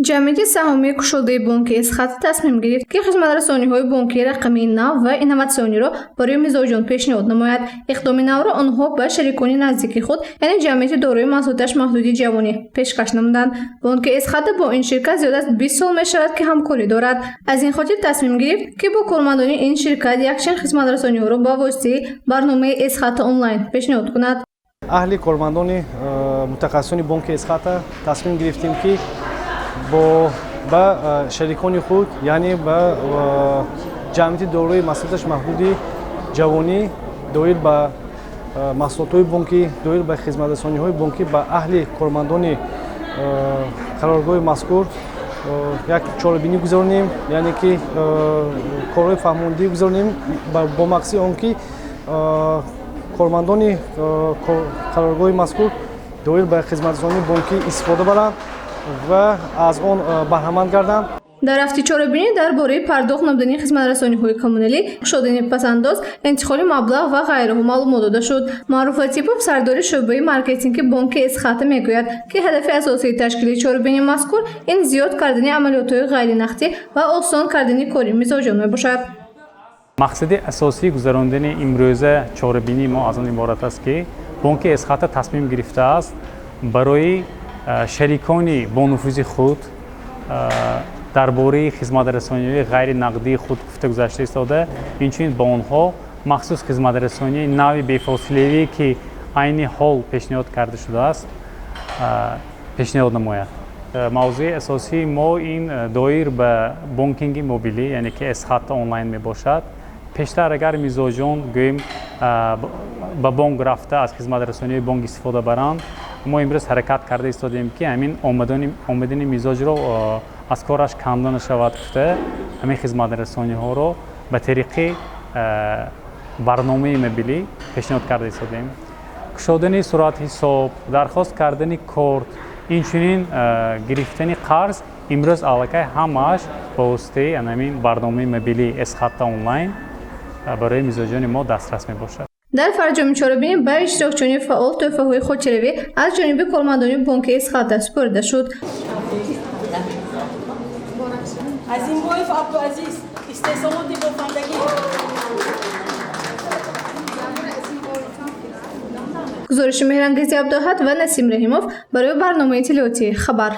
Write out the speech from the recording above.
ҷамъияти саҳомии кушодаи бонки Эсхат тасмим гирифт, ки хизматрасониҳои бонкии рақамии нав ва инноватсиониро барои мизоҷон пешниҳод намояд. Иқдоми навро онҳо ба шарикони наздики худ, яъне ҷамъияти дорои маҳсулоташ маҳдуди ҷавонӣ пешкаш намуданд. Бонки Эсхат бо ин ширкат зиёда аз 20 сол мешавад, ки ҳамкорӣ дорад. Аз ин хотир тасмим гирифт, ки бо кормандони ин ширкат якчанд хизматрасониҳоро ба воситаи барномаи Эсхат онлайн пешниҳод кунад. аҳли кормандони мутахассисони бонки Эсхата тасмим гирифтем, ки ба шарикони худ, яъне ба ҷамъияти дорои маҳсулоташ маҳдуди ҷавонӣ доир ба маҳсулотҳои бонкӣ, доир ба хизматрасониҳои бонкӣ, ба аҳли кормандони қароргоҳи мазкур як чорабинӣ гузаронем, яъне ки корҳои фаҳмондӣ гузаронем бо мақсади он ки кормандони қароргоҳи мазкур доир ба хизматрасонии бонкӣ истифода баранд ва аз он баҳраманд гарданд. дар ҳафти чорабинӣ дар бораи пардохт намудани хизматрасониҳои коммуналӣ, кушодани пасандоз, интиқоли маблағ ва ғайраҳо маълумот дода шуд. Маъруф Латипов, сардори шуъбаи маркетинги бонки Эсхат, мегӯяд, ки ҳадафи асосии ташкили чорабинии мазкур ин зиёд кардани амалиётҳои ғайринақдӣ ва осон кардани кори мизоҷон мебошад. мақсади асосии гузарондани имрӯза чорабинии мо аз он иборат аст, ки бонки Эсхат тасмим гирифтааст барои шарикони бонуфузи худ дар бораи хизматрасониҳои ғайринақдии худ гуфта гузашта истода, инчунин ба онҳо махсус хизматрасонии нави бефосилавӣ, ки айни ҳол пешниҳод карда шудааст, пешниҳод намояд. мавзӯи асосии мо ин доир ба бонкинги мобилӣ, яъне ки Эсхат онлайн мебошад. пештар агар мизоҷон гӯем ба бонк рафта аз хизматрасониҳои бонк истифода баранд, мо имрӯз ҳаракат карда истодем, ки ҳамин омадани мизоҷро аз кораш камда нашавад гуфта, ҳамин хизматрасониҳоро ба тариқи барномаи мобилӣ пешниҳод карда истодем. кушодани суръатҳисоб, дархост кардани корт, инчунин гирифтани қарз имрӯз аллакай ҳамааш ба воситаи ҳамин барномаи мобилии Эсхат онлайн барои мизоҷони мо дастрас мебошад. дар фарҷоми чорабинӣ ба иштирокчиёни фаъол тӯҳфаҳои хотиравӣ аз ҷониби кормандони бонки Эсхат супорида шуд. азимбоев Абдуазиз, истеҳсолоти бофандагӣ. гузориши Меҳрангези Абдуаҳад ва Насим Раҳимов барои барномаи иттилоотии Хабар.